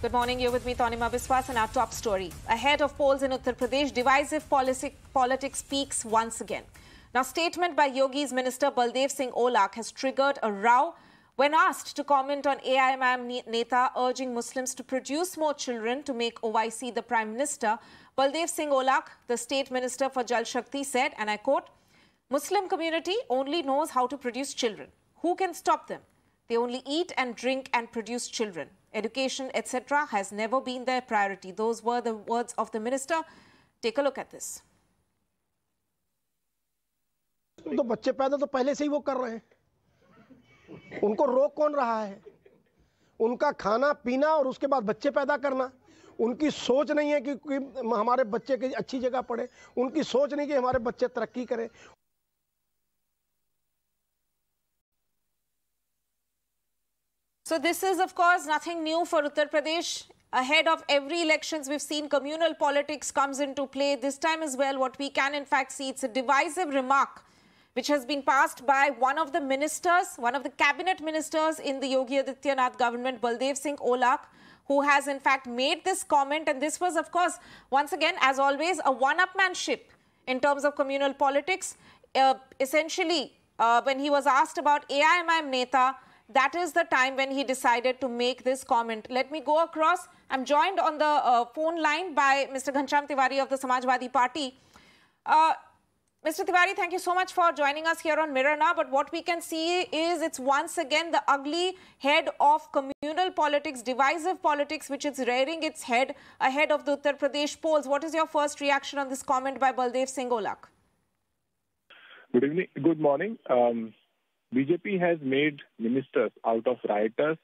Good morning. You're with me, Tanima Biswas, and our top story. Ahead of polls in Uttar Pradesh, divisive politics peaks once again. Now, statement by Yogi's minister Baldev Singh Olak has triggered a row when asked to comment on AIMIM Neta urging Muslims to produce more children to make OIC the Prime Minister. Baldev Singh Olak, the State Minister for Jal Shakti, said, and I quote, "Muslim community only knows how to produce children. Who can stop them? They only eat and drink and produce children. Education, etc. has never been their priority." Those were the words of the minister. Take a look at this. तो बच्चे पैदा तो पहले से ही वो कर रहे हैं, उनको रोक कौन रहा है? उनका खाना पीना और उसके बाद बच्चे पैदा करना। उनकी सोच नहीं है कि हमारे बच्चे की अच्छी जगह पढ़े, उनकी सोच नहीं कि हमारे बच्चे तरक्की करें। So this is, of course, nothing new for Uttar Pradesh. Ahead of every elections, we've seen communal politics comes into play. This time as well, what we can in fact see, it's a divisive remark which has been passed by one of the ministers, one of the cabinet ministers in the Yogi Adityanath government, Baldev Singh Olak, who has in fact made this comment. And this was, of course, once again, as always, a one-upmanship in terms of communal politics. Essentially, when he was asked about AIMIM Neta, that is the time when he decided to make this comment. Let me go across. I'm joined on the phone line by Mr. Ghanshyam Tiwari of the Samajwadi Party. Mr. Tiwari, thank you so much for joining us here on Mirror Now. But what we can see is it's once again the ugly head of communal politics, divisive politics, which is rearing its head ahead of the Uttar Pradesh polls. What is your first reaction on this comment by Baldev Singh Olak? Good evening. Good morning. BJP has made ministers out of rioters,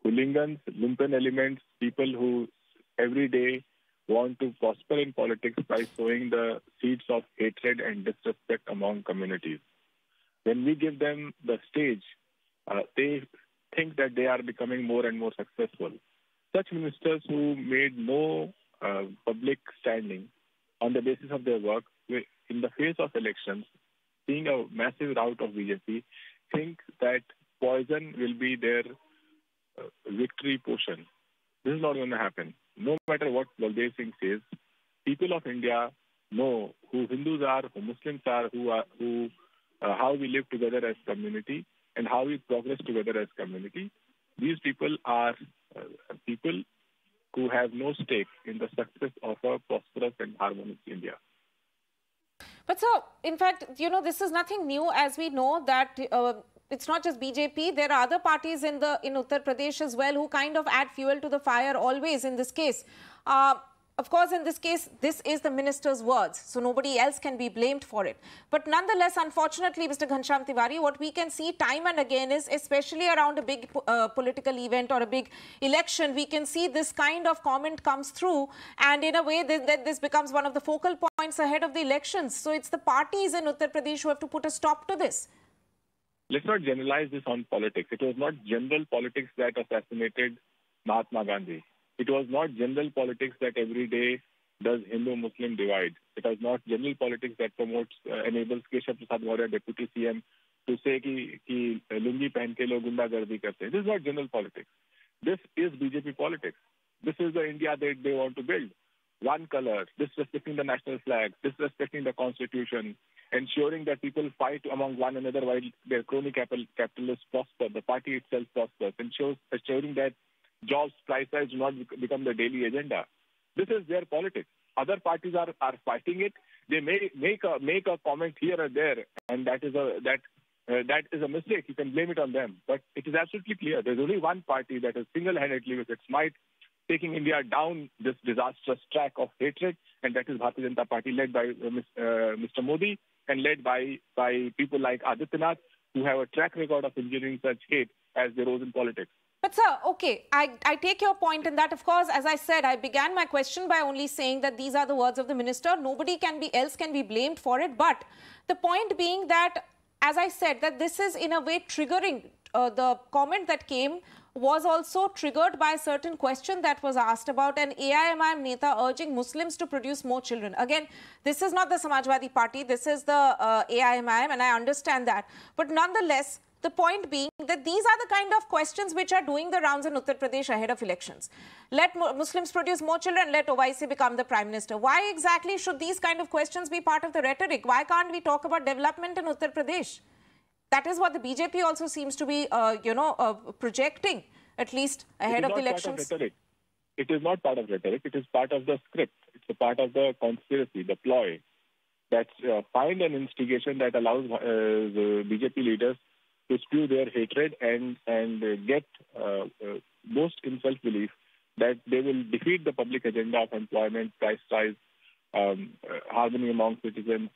hooligans, lumpen elements, people who every day want to prosper in politics by sowing the seeds of hatred and disrespect among communities. When we give them the stage, they think that they are becoming more and more successful. Such ministers who made no public standing on the basis of their work, in the face of elections, seeing a massive rout of BJP, think that poison will be their victory potion. This is not going to happen. No matter what Baldev Singh says, people of India know who Hindus are, who Muslims are, how we live together as community and how we progress together as community. These people are people who have no stake in the success of a prosperous and harmonious India. But so, in fact, you know, this is nothing new, as we know that it's not just BJP. There are other parties in Uttar Pradesh as well who kind of add fuel to the fire always in this case. Of course, in this case, this is the minister's words, so nobody else can be blamed for it. But nonetheless, unfortunately, Mr. Ghanshyam Tiwari, what we can see time and again is, especially around a big political event or a big election, we can see this kind of comment comes through, and in a way, this becomes one of the focal points ahead of the elections. So it's the parties in Uttar Pradesh who have to put a stop to this. Let's not generalize this on politics. It was not general politics that assassinated Mahatma Gandhi. It was not general politics that every day does Hindu-Muslim divide. It was not general politics that enables Keshav Prasad Maurya, Deputy CM, to say कि lungi पहन के लोग गुंडागर्दी करते हैं. This is not general politics. This is BJP politics. This is the India that they want to build. One color, disrespecting the national flag, disrespecting the constitution, ensuring that people fight among one another while their crony capitalists prosper, the party itself prospers, ensuring that jobs, price rise do not become the daily agenda. This is their politics. Other parties are fighting it. They may make a comment here or there, and that is a mistake. You can blame it on them. But it is absolutely clear. There's only one party that is single-handedly with its might taking India down this disastrous track of hatred, and that is Bharatiya Janata Party, led by Mr. Modi and led by people like Adityanath, who have a track record of engineering such hate as they rose in politics. But sir, okay, I take your point in that. Of course, as I said, I began my question by only saying that these are the words of the minister. Nobody else can be blamed for it. But the point being that, as I said, that this is in a way triggering the comment that came was also triggered by a certain question that was asked about an AIMIM Neta urging Muslims to produce more children. Again, this is not the Samajwadi Party, this is the AIMIM, and I understand that. But nonetheless, The point being that these are the kind of questions which are doing the rounds in Uttar Pradesh ahead of elections. Let Muslims produce more children, let Owaisi become the Prime Minister. Why exactly should these kind of questions be part of the rhetoric? Why can't we talk about development in Uttar Pradesh? That is what the BJP also seems to be, projecting, at least ahead of the elections. It is not part of rhetoric. It is part of the script. It's a part of the conspiracy, the ploy. That's find an instigation that allows the BJP leaders to spew their hatred and get boast in self-belief that they will defeat the public agenda of employment, price rise, harmony among citizens,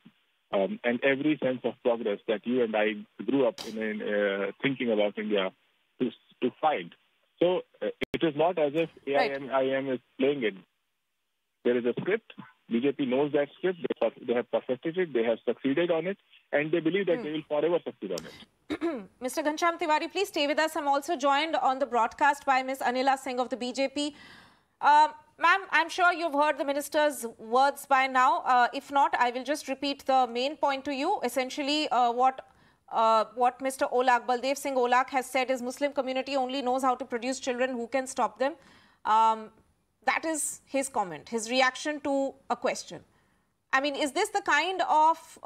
and every sense of progress that you and I grew up in thinking about India to find. So it is not as if AIM is playing it. There is a script. BJP knows that script. They have perfected it. They have succeeded on it. And they believe that they will forever succeed on it. Mr. Ghanshyam Tiwari, please stay with us. I'm also joined on the broadcast by Ms. Anila Singh of the BJP. Ma'am, I'm sure you've heard the minister's words by now. If not, I will just repeat the main point to you. Essentially, what Mr. Olak, Baldev Singh Olak, has said is Muslim community only knows how to produce children. Who can stop them? That is his comment, his reaction to a question. I mean, is this the kind of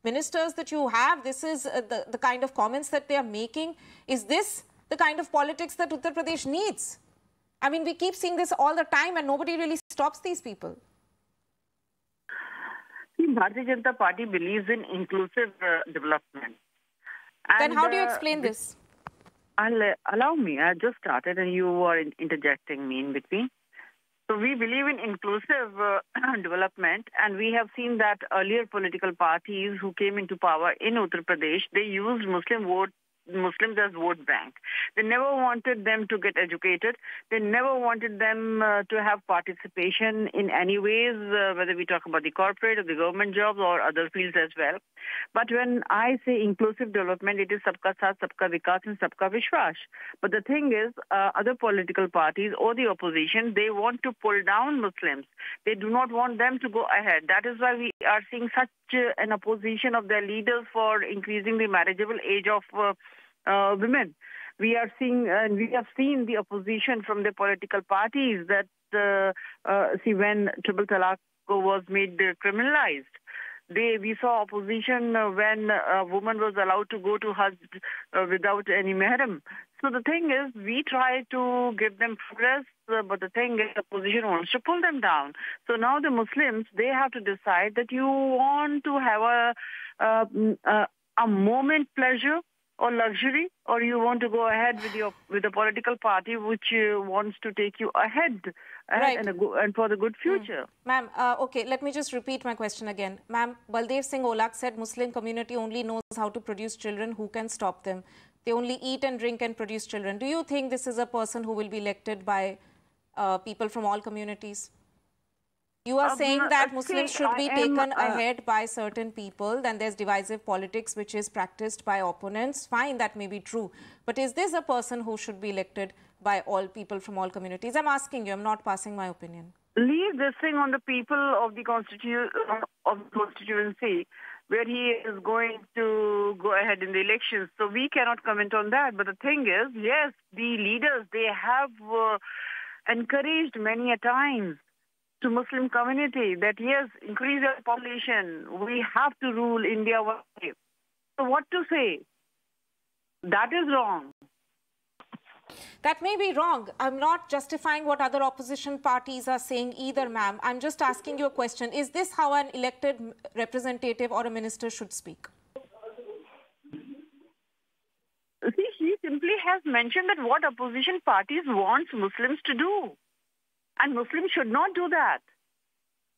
ministers that you have? This is the kind of comments that they are making? Is this the kind of politics that Uttar Pradesh needs? I mean, we keep seeing this all the time and nobody really stops these people. The Bharatiya Janata Party believes in inclusive development. Then how do you explain this? Allow me, I just started and you are interjecting me in between. So we believe in inclusive development, and we have seen that earlier political parties who came into power in Uttar Pradesh, they used Muslims as vote bank. They never wanted them to get educated. They never wanted them to have participation in any ways, whether we talk about the corporate or the government jobs or other fields as well. But when I say inclusive development, it is Sabka Saath, Sabka Vikas and Sabka Vishwas. But the thing is, other political parties or the opposition, they want to pull down Muslims. They do not want them to go ahead. That is why we are seeing such an opposition of their leaders for increasing the marriageable age of women. We are seeing, and we have seen the opposition from the political parties that, when triple talaq was made criminalized. We saw opposition when a woman was allowed to go to Hajj without any mahram. So the thing is, we try to give them progress, but the thing is, the opposition wants to pull them down. So now the Muslims, they have to decide that you want to have a moment pleasure or luxury, or you want to go ahead with a political party which wants to take you ahead and for the good future. Ma'am, okay, let me just repeat my question again. Ma'am, Baldev Singh Olak said Muslim community only knows how to produce children. Who can stop them? They only eat and drink and produce children. Do you think this is a person who will be elected by people from all communities? You are saying that Muslims should be taken ahead by certain people, then there's divisive politics which is practiced by opponents. Fine, that may be true. But is this a person who should be elected by all people from all communities? I'm asking you, I'm not passing my opinion. Leave this thing on the people of the constituency where he is going to go ahead in the elections. So we cannot comment on that. But the thing is, yes, the leaders, they have encouraged many a times to Muslim community that, yes, increase your population. We have to rule India one day. So what to say? That is wrong. That may be wrong. I'm not justifying what other opposition parties are saying either, ma'am. I'm just asking you a question. Is this how an elected representative or a minister should speak? See, she simply has mentioned that what opposition parties want Muslims to do. And Muslims should not do that.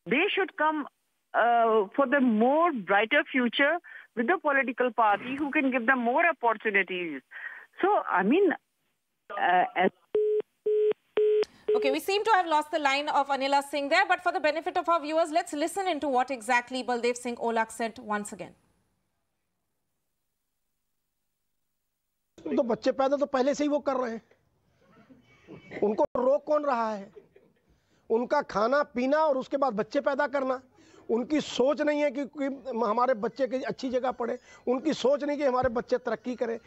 They should come for the more brighter future with the political party who can give them more opportunities. So, I mean... Okay, we seem to have lost the line of Anila Singh there, but for the benefit of our viewers, let's listen into what exactly Baldev Singh Olak said once again. तो बच्चे पैदा तो पहले से ही वो कर रहे हैं। उनको रोक कौन रहा है? उनका खाना पीना और उसके बाद बच्चे पैदा करना, उनकी सोच नहीं है कि हमारे बच्चे की अच्छी जगह पढ़े, उनकी सोच नहीं कि हमारे बच्चे तरक्की करें।